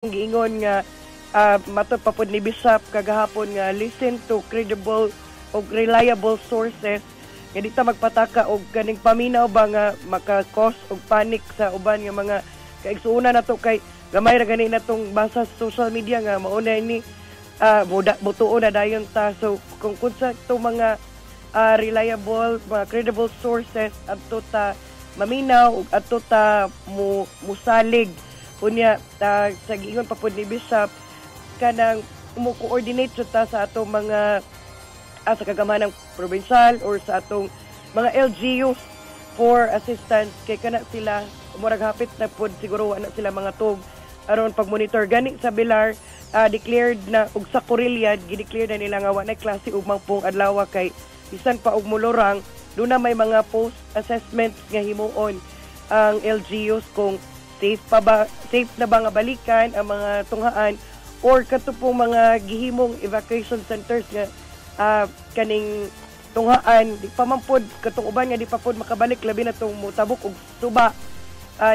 giingon nga matod pa pud ni Bishop kagahapon nga listen to credible o reliable sources nga di ta magpataka og kaning paminaw ba nga maka-cause og panic sa uban nga mga kaigsuonan nato kay gamay ra gani natong basa sa social media nga mauna ni butuon na dayon ta. So kung kunsa to mga reliable, mga credible sources adto ta maminaw ug adto ta musalig unya sa giingon pa pud ni Bishop kanang mo-coordinate ta sa atong mga sa kagamanang provincial or sa atong mga LGUs for assistance kay kana sila murag hapit na pud siguro ana sila mga tug aron pag-monitor gani sa Bilar. Declared na og sa Corilliad gi-declare na nila nga wa na klase ug mangpong adlaw kay bisan pa og mulorang do na may mga post assessments nga himuon ang LGUs kung safe na ba nga balikan ang mga tunghaan or kato pong mga gihimong evacuation centers nga kaning tunghaan di pa man pod katong uban nga di pa pod makabalik labi na tong mutabok og suba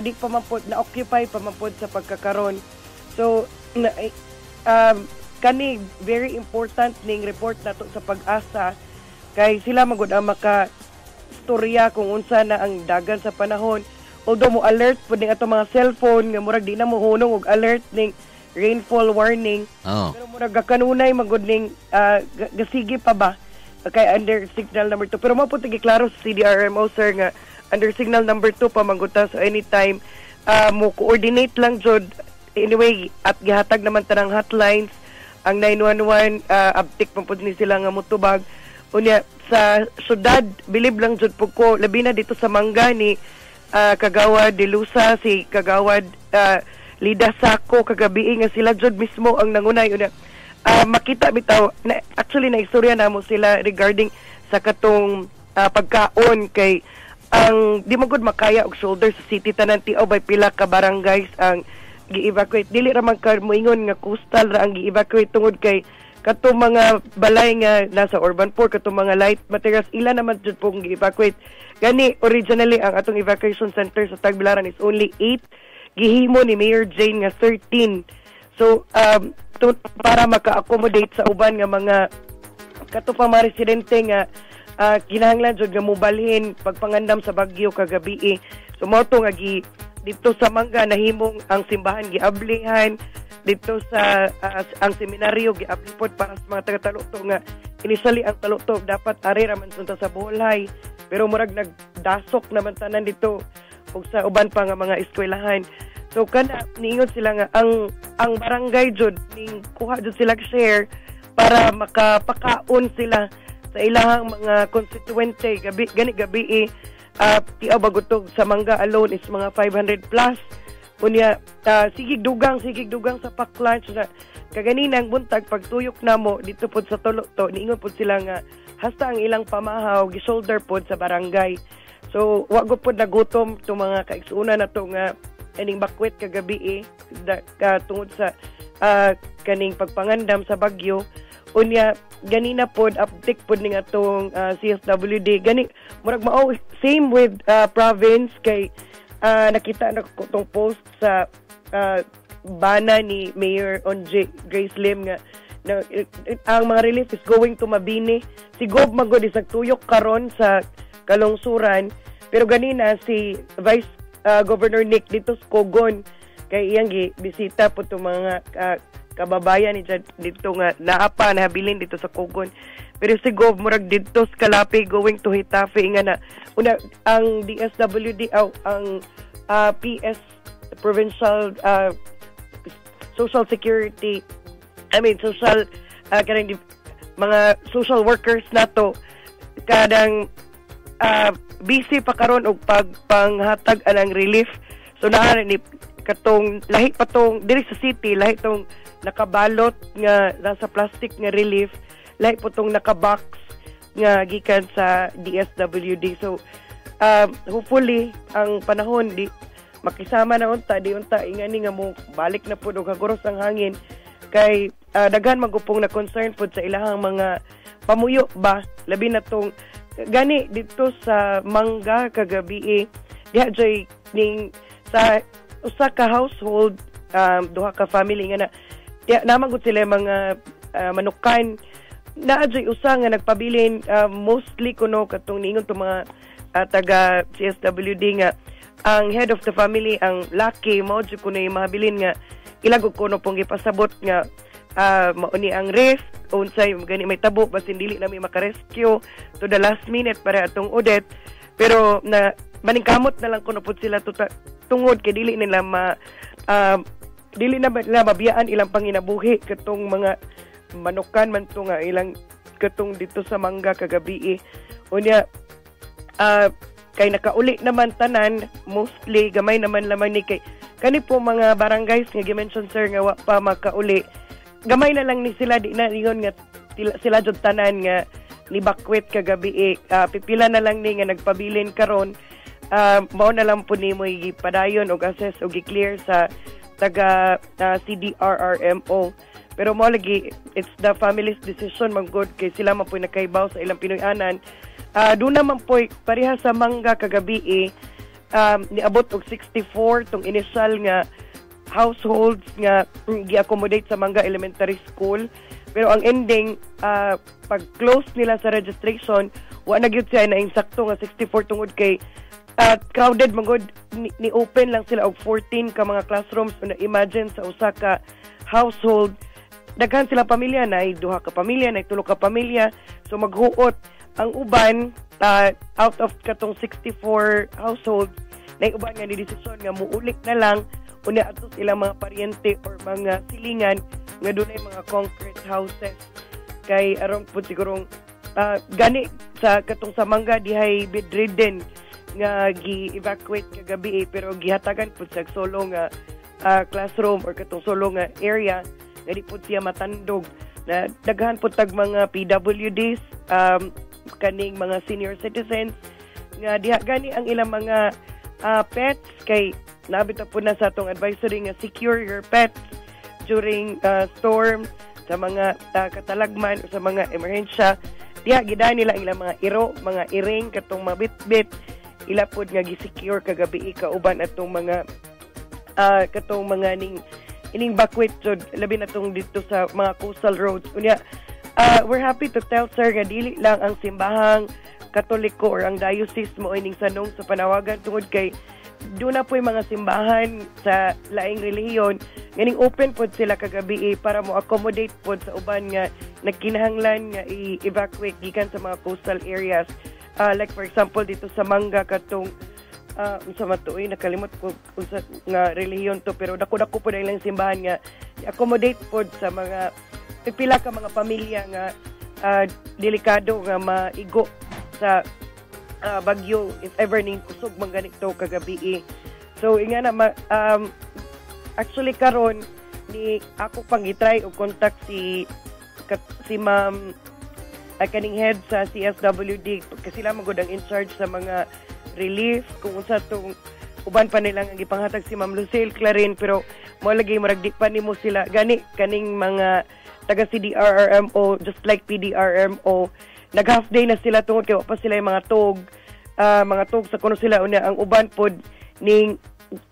di pa man pod na occupy pa man pod sa pagkakaron. So kani very important ning report nato sa Pag-asa kay sila magud ang maka storya kung unsa na ang dagan sa panahon. Although mo alert po ning ato mga cellphone nga murag di na mo hunong og alert ning rainfall warning. Pero murag kanunay magud ning gasigi pa ba kay under signal number 2. Pero mo po tigiklaro sa CDRMO sir nga under signal number 2 pa maguta, so anytime mo coordinate lang jud anyway at gihatag naman tanang hotlines ang 911 uptick pa pud ni sila nga motubag unya sa syudad bilib lang jud pud ko labi na dito sa Mangani Kagawad Dilusa si Kagawad Lida Sako kagabi nga sila jud mismo ang nangunay una makita bitaw na, actually na istorya namo sila regarding sa katong pagkaon kay ang di magud makaya og shoulder sa city tanan tiaw by pila ka barangays ang gi-evacuate dili ra man ka moingon nga coastal ra ang gi-evacuate tungod kay katong mga balay nga nasa urban poor katong mga light materials ila naman jud pong gi-evacuate. Gani, originally, ang atong evacuation center sa Tagbilaran is only 8. Gihimo ni Mayor Jane nga 13. So, para maka-accommodate sa uban nga mga katupang mga residente nga kinahanglan jud nga mobalhin pagpangandam sa bagyo kagabi. So, mo to nga dito sa Mangga nahimong ang simbahan giablihan dito sa ang seminaryo giablipod para sa mga taga-Taluto nga initially ang Taluto dapat ari ra man sunta sa Boholay. Pero murag nagdasok naman tanan dito ug sa uban pa nga mga eskwelahan. So kana niingon sila nga ang barangay jud ning kuha jud sila share para makapakaon sila sa ilahang mga constituente gabi tiaw bagutog sa Mangga alone is mga 500 plus. Unya sigig dugang sa pack lunch na kaganinang buntag pagtuyok namo dito pod sa Taluto niingon pod sila nga hasta ang ilang pamahaw gi-shoulder pod sa barangay. So wa gud pod nagutom tong mga kaigsuonan nato nga kaning bakwet kagabi tungod sa kaning pagpangandam sa bagyo. Unya ganina pod update pod ning atong CSWD gani murag mao same with province kay nakita na ko tong post sa bana ni Mayor Onje Grace Lim nga ang mga relief is going to Mabini. Si Gob magod isang tuyok karon sa kalungsuran. Pero ganina si Vice Governor Nick dito sa Cogon kay iyang bisita po itong mga kababayan ni dito nga nahabilin dito sa Cogon. Pero si Gob murag dito sa Kalapi going to Hitafe nga na una ang DSWD ang PS Provincial Social Security social kanang mga social workers nato kadang busy pa karon og pagpanghatag anang relief. So naa ni katong lahi pa tong diri sa city lahi tong nakabalot nga nasa plastic nga relief lahi po tong nakabox nga gikan sa DSWD. So hopefully ang panahon di makisama na unta ingani nga mo balik na pud og haguros ang hangin kay daghan magupong na concern pod sa ilahang mga pamuyo ba labi na tong gani dito sa Mangga kagabi diha joy ning sa usa ka household duha ka family nga na namangod sila mga manukan na adjay usa nga nagpabilin mostly kuno katong niingon to mga taga CSWD nga ang head of the family ang laki mao jud kuno yung mahabilin nga ilagog kuno pong gipasabot nga mauni ang risk unsay gani may tabo basin dili na may makarescue to the last minute para atong audit pero na maningkamot na lang kuno pud sila tungod kay dili nila dili na mabiyaan ilang panginabuhi katong mga manukan man to nga ilang katong dito sa Mangga kagabi unya kay nakauli naman tanan mostly gamay naman lamang ni kay kani po mga barangays nga gi-mention sir nga wa pa makauli gamay na lang ni sila di na ingon nga sila jud tanan nga ni bakwet kagabi pipila na lang ni nga nagpabilin karon mao na lang po ni mo gipadayon og assess og gi-clear sa taga CDRRMO pero mo lagi it's the family's decision man good kay sila man po nakaibaw sa ilang Pinoy-anan doon naman po pareha sa Mangga kagabi niabot og 64 tong initial nga households nga gi-accommodate sa Mangga Elementary School pero ang ending pag close nila sa registration wa na gyud siya na insakto nga 64 tungod kay crowded magod ni open lang sila og 14 ka mga classrooms na imagine sa usa ka household daghan sila pamilya na duha ka pamilya na tulo ka pamilya so maghuot ang uban out of katong 64 households na uban nga ni desisyon nga muulik na lang unya ato ilang mga paryente or mga silingan nga dunay mga concrete houses kay aron pud sigurong gani sa katong sa Mangga dihay bedridden nga gi-evacuate kagabi pero gihatagan pud sa solo nga classroom or katong solo nga area nga di pud siya matandog na daghan pud tag mga PWDs kaning mga senior citizens nga diha gani ang ilang mga pets kay nabita po na sa atong advisory nga secure your pets during storm sa mga katalagman o sa mga emerhensya diha gidaan nila ilang mga iro mga iring katong mabitbit ila pod nga gi-secure kagabi kauban atong mga katong mga ining bakwet jud labi na tong dito sa mga coastal roads unya we're happy to tell sir nga dili lang ang simbahang Katoliko or ang diocese mo ining sanong sa panawagan tungod kay doon na po yung mga simbahan sa laing relihiyon nganing open pod sila kagabi para mo accommodate pod sa uban nga nagkinahanglan nga i-evacuate gikan sa mga coastal areas like for example dito sa Mangga katong unsa matuoy nakalimot ko unsa nga relihiyon to pero dako-dako po na ilang simbahan nga i-accommodate pod sa mga pipila ka mga pamilya nga delikado nga maigo sa bagyo if ever ning kusog man ganito kagabi so inga na actually karon ni ako pang i-try og contact si ma'am kaning head sa CSWD kasi sila magud ang in charge sa mga relief kung unsa tong uban pa nilang ang ipanghatag si Ma'am Lucille Clarin pero mo lagi maragdi pa nimo sila gani kaning mga taga CDRRMO just like PDRMO nag half day na sila tungod kay wa pa sila yung mga tog sa kuno sila unya ang uban pod ning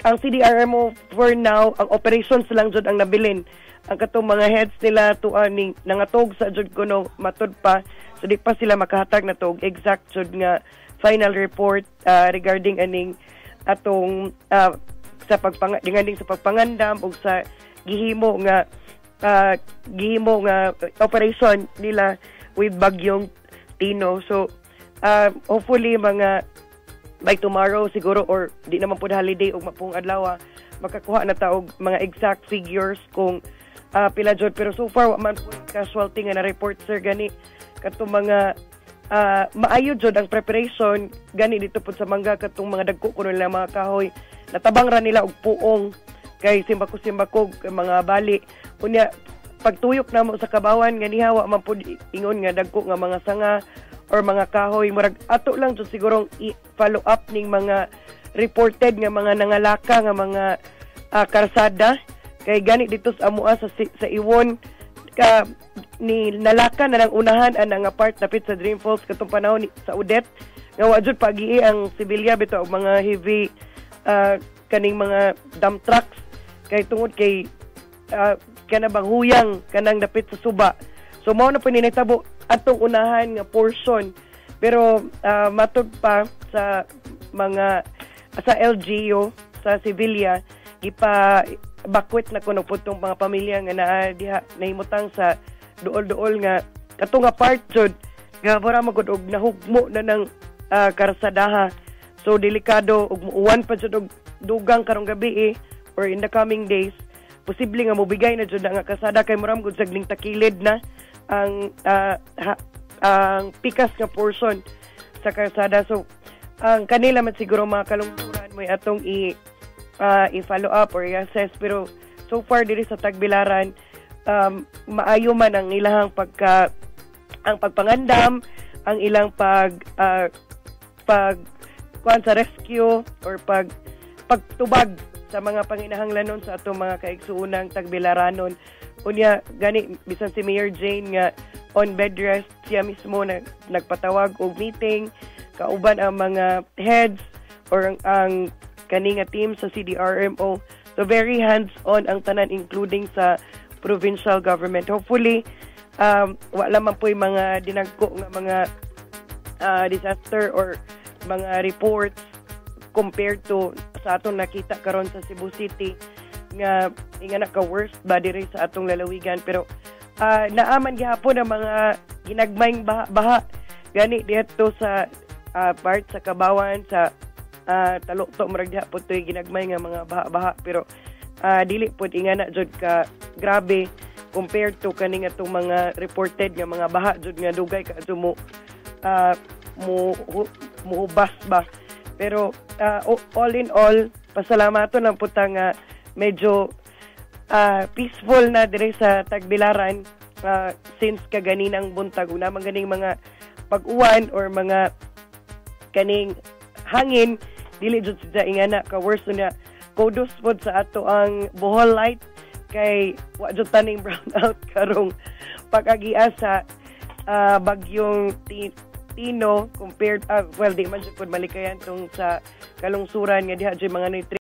ang CDRMO for now ang operations lang jud ang nabilin ang katong mga heads nila tuaning nangatog sa jud kuno matud pa so di pa sila makahatag na tog exact jud nga final report regarding aning atong sa pagpangandam o sa gihimo nga operation nila with bagyong Tino so hopefully mga by tomorrow siguro or di naman po holiday o mapong adlaw makakuha na taog mga exact figures kung pila jud pero so far wa man po casualty nga na report sir gani katong mga maayo jud ang preparation gani dito po sa Mangga katong mga dagko kuno nila mga kahoy natabang ra nila og puong kay simbako mga bali unya pagtuyok namo sa kabawan nga nihawa man pud ingon nga dagko nga mga sanga or mga kahoy murag ato lang jud sigurong i-follow up ning mga reported nga mga nangalaka nga mga karsada kay gani dito sa amua sa Iwon ka ni nalaka na lang unahan ang nga part napit sa Dream Falls katong panahon sa Udet nga wa jud pag-ii ang sibilya bitaw mga heavy kaning mga dump trucks kay tungod kay kanabang huyang kanang dapit sa suba. So mao na po ni nahitabo atong unahan nga portion, pero matud pa sa mga sa LGU sa Sevilla bakwit na kuno putong mga pamilya nga naa diha nahimutang sa duol-duol nga kato nga part jud nga mura magud og nahugmo na ng karsadaha. So delikado ug muuwan pa jud og dugang karong gabi or in the coming days. Posible nga mobigay na jud nga kasada kay mura magud sagling takilid na ang pikas nga portion sa karsada. So ang kanila man siguro mga kalungkuran mo atong i-follow up or i-assess, pero so far diri sa Tagbilaran maayo man ang ilang ang pagpangandam, ang ilang kuan sa rescue or pagtubag sa mga panginahanglanon sa atong mga kaigsuunang Tagbilaranon. Unya gani bisan si Mayor Jane nga on bed rest, siya mismo nagpatawag og meeting kauban ang mga heads or ang kaninga team sa CDRMO. So very hands-on ang tanan, including sa provincial government. Hopefully, wala man po yung mga dinagko nga mga disaster or mga reports compared to sa atong nakita karon sa Cebu City nga naka-worst ba diri sa atong lalawigan. Pero naaman gihapon ang mga ginagmayng baha gani dito sa part sa Kabawan, sa Talukto, murag diha po ito'y ginagmay nga mga baha-baha, pero dili po ingana jud ka grabe compared to kaning atong mga reported nga mga baha jud nga dugay ka mo muhubas ba. Pero all in all, pasalamaton lang po nga medyo peaceful na dire sa Tagbilaran since kaganinang buntag una man ganing mga pag-uwan or mga kaning hangin dili jud sa ingana ka worse na kudos pod sa ato ang Bohol Light kay wa jud taning brownout karong pag-agia sa bagyong Tino compared well di man jud pod malikayan tong sa kalungsuran nga diha jud mga